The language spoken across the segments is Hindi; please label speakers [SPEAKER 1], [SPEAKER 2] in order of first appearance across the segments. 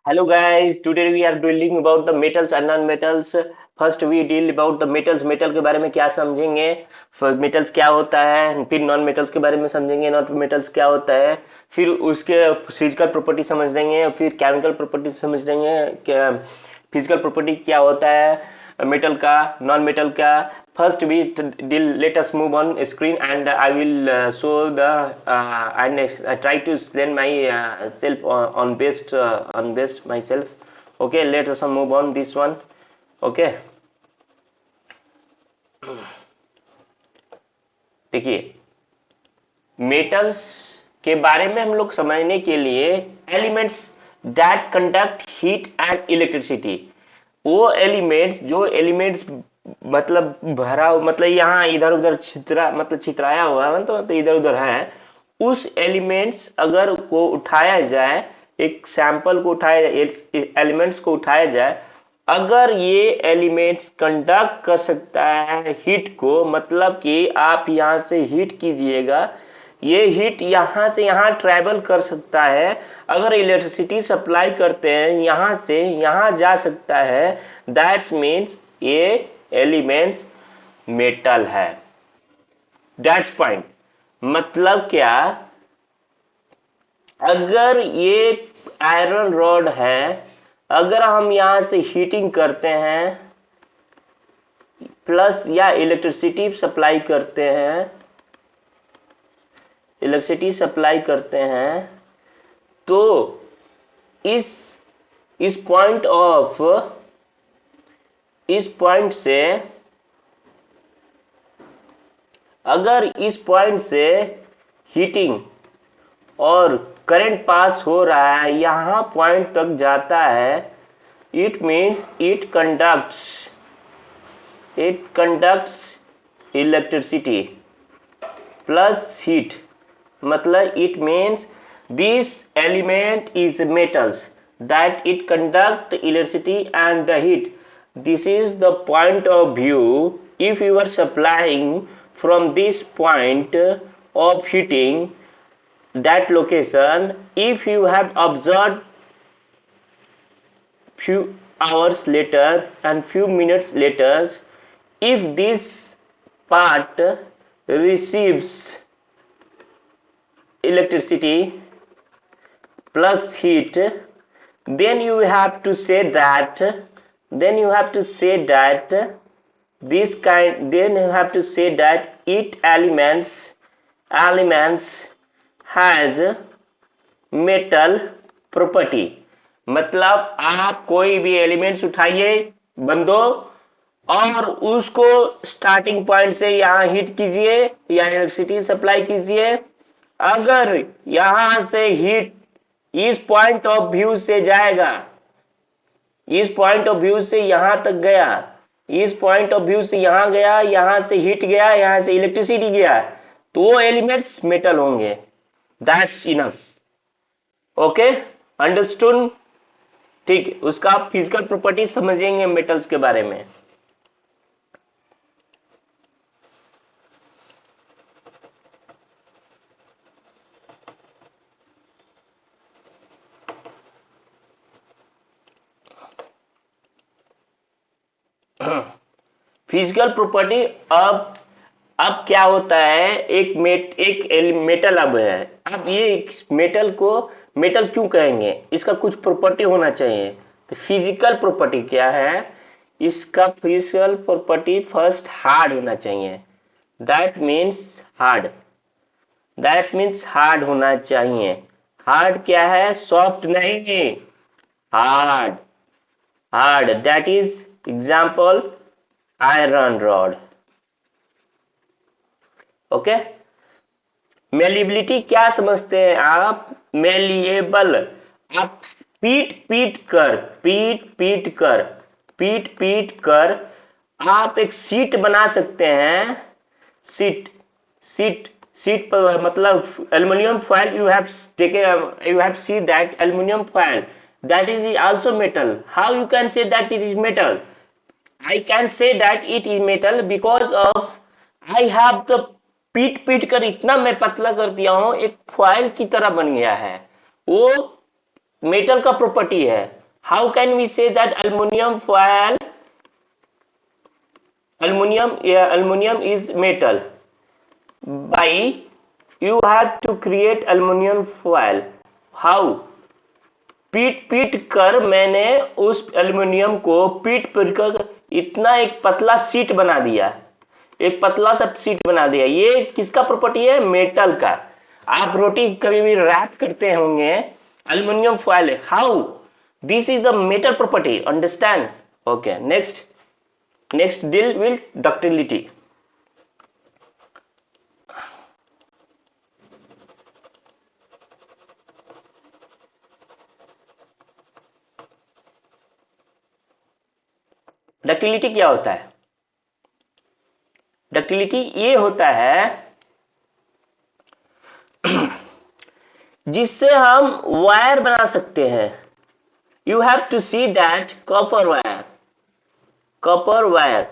[SPEAKER 1] Hello guys, today we are dealing about the metals and non-metals. First we deal about the metals. Metal के बारे में क्या समझेंगे, मेटल्स क्या होता है, फिर नॉन मेटल्स के बारे में समझेंगे, नॉन मेटल्स क्या होता है, फिर उसके फिजिकल प्रॉपर्टी समझ लेंगे, फिर केमिकल प्रॉपर्टी समझ लेंगे, क्या फिजिकल प्रॉपर्टी क्या होता है मेटल का, नॉन मेटल का. First we let us move on screen and I will show the and I try to explain my self on best myself. Okay, let us move on this one. Okay, देखिए मेटल्स के बारे में हम लोग समझने के लिए elements that conduct heat and electricity, वो एलिमेंट्स जो एलिमेंट्स मतलब भरा मतलब यहाँ इधर उधर छितराया हुआ है, मतलब इधर उधर है, उस एलिमेंट्स अगर को उठाया जाए, एक सैंपल को उठाया जाए, एलिमेंट्स को उठाया जाए, अगर ये एलिमेंट्स कंडक्ट कर सकता है हीट को, मतलब कि आप यहाँ से हीट कीजिएगा, ये हीट यहाँ से यहाँ ट्रेवल कर सकता है, अगर इलेक्ट्रिसिटी सप्लाई करते हैं यहाँ से यहाँ जा सकता है, दैट्स मीन्स ये एलिमेंट्स मेटल है. That's point. मतलब क्या, अगर ये आयरन रॉड है, अगर हम यहाँ से हीटिंग करते हैं प्लस या इलेक्ट्रिसिटी सप्लाई करते हैं, तो इस पॉइंट से, अगर इस पॉइंट से हीटिंग और करंट पास हो रहा है, यहाँ पॉइंट तक जाता है, it means it conducts electricity plus heat. मतलब it means this element is metals that it conduct electricity and the heat. This is the point of view. If you are supplying from this point of heating that location, if you have observed few hours later and few minutes later, if this part receives electricity plus heat, then you have to say that it elements has metal property. मतलब आप कोई भी एलिमेंट्स उठाइए बंदो, और उसको स्टार्टिंग पॉइंट से यहाँ हीट कीजिए या इलेक्ट्रिसिटी सप्लाई कीजिए, अगर यहां से हीट इस पॉइंट ऑफ व्यू से जाएगा, इस पॉइंट ऑफ व्यू से यहां तक गया, इस पॉइंट ऑफ व्यू से यहां गया, यहां से हीट गया, यहां से इलेक्ट्रिसिटी गया, तो वो एलिमेंट्स मेटल होंगे. That's enough. Okay, understood. ठीक, उसका आप फिजिकल प्रॉपर्टी समझेंगे मेटल्स के बारे में. Physical property. अब क्या होता है, एक मेटल अब है, अब ये मेटल को मेटल क्यों कहेंगे, इसका कुछ प्रॉपर्टी होना चाहिए. तो फिजिकल प्रॉपर्टी क्या है, इसका फिजिकल प्रॉपर्टी फर्स्ट हार्ड होना चाहिए. दैट मीन्स हार्ड होना चाहिए. हार्ड क्या है, सॉफ्ट नहीं, hard. That is example iron rod. Okay. Malleability क्या समझते हैं आप, मेलिएबल. आप पीट कर आप एक सीट बना सकते हैं. सीट पर मतलब aluminium foil, you have see that aluminium foil, that is also metal. How you can say that it is metal? I can say that it is metal because of I have the पीट कर इतना मैं पतला कर दिया हूं, एक फॉयल की तरह बन गया है वो. मेटल का प्रॉपर्टी है. How can we say that aluminum is metal? By you have to create aluminum foil. How? पीट कर मैंने उस एल्युमिनियम को पीट कर इतना एक पतला शीट बना दिया, एक पतला सा शीट बना दिया. ये किसका प्रॉपर्टी है? मेटल का. आप रोटी कभी भी रैप करते होंगे, aluminium foil. How? This is the metal property. Understand? Okay. Next deal with ductility. Ductility क्या होता है? डक्टिलिटी ये होता है जिससे हम वायर बना सकते हैं. You have to see that copper wire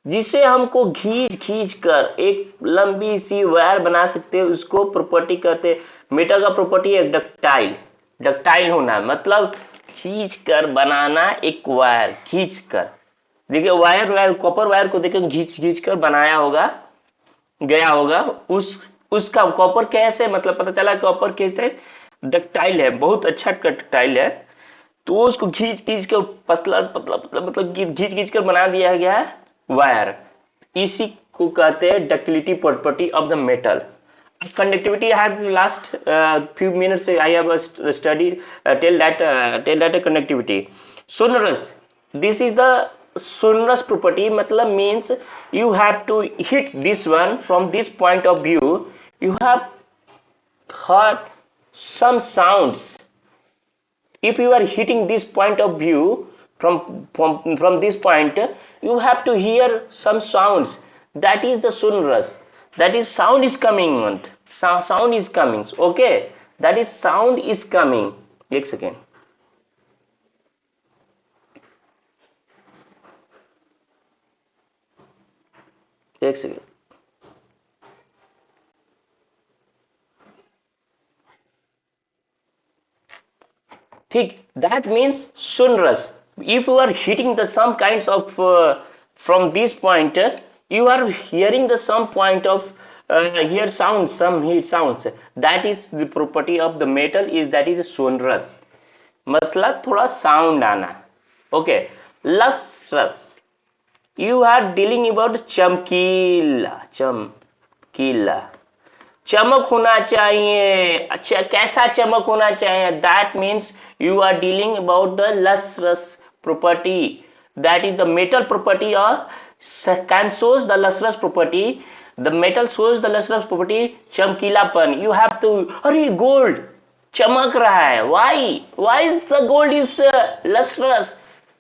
[SPEAKER 1] जिससे हमको खींच कर एक लंबी सी वायर बना सकते हैं. उसको प्रॉपर्टी कहते हैं, मेटल का प्रॉपर्टी है डक्टाइल होना, मतलब खींच कर बनाना. एक वायर खींच कर, देखिए वायर कॉपर वायर को देखिए खींच कर बनाया होगा, गया होगा. उसका कॉपर कैसे, मतलब पता चला कॉपर कैसे डक्टाइल है, बहुत अच्छा डक्टाइल है. तो उसको खींच कर पतला मतलब खींच कर बना दिया गया है वायर. इसी को कहते हैं ductility property of the metal. Conductivity, I have last few minutes I have studied tell that conductivity. Sonorous, this is the sonorous property, मतलब means you have to hit this one from this point of view. You have heard some sounds. If you are hitting this point of view from this point, you have to hear some sounds. That is the sonorous. That is sound is coming. Sound is coming. Okay, that is sound is coming. एक सेकेंड. ठीक, that means sonorous. If you are hitting the some kinds of from this point, you are hearing the some point of hear sounds, some heat sounds. That is the property of the metal, is that is sonorous, मतलब थोड़ा साउंड आना. Okay. Lustrous, you are dealing about चमकीला. चमक होना चाहिए. अच्छा, कैसा चमक होना चाहिए? That means you are dealing about the lustrous property. That is the metal property, or can shows the lustrous property. The metal shows the lustrous property, चमकीलापन. You have to, अरे गोल्ड चमक रहा है. Why is the gold is lustrous?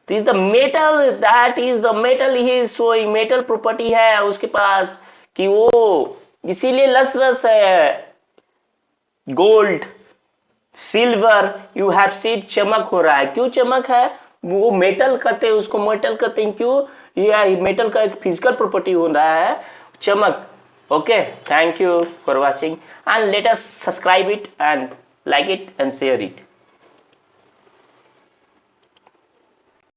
[SPEAKER 1] This is the metal, that is the metal he is showing. metal property है उसके पास कि वो इसीलिए lustrous है. Gold, silver, you have seen चमक हो रहा है. क्यों चमक है? वो मेटल कहते हैं उसको, मेटल कहते हैं. क्यों? ये मेटल का एक फिजिकल प्रॉपर्टी हो रहा है चमक. Okay, thank you for watching and let us subscribe it and like it and share it.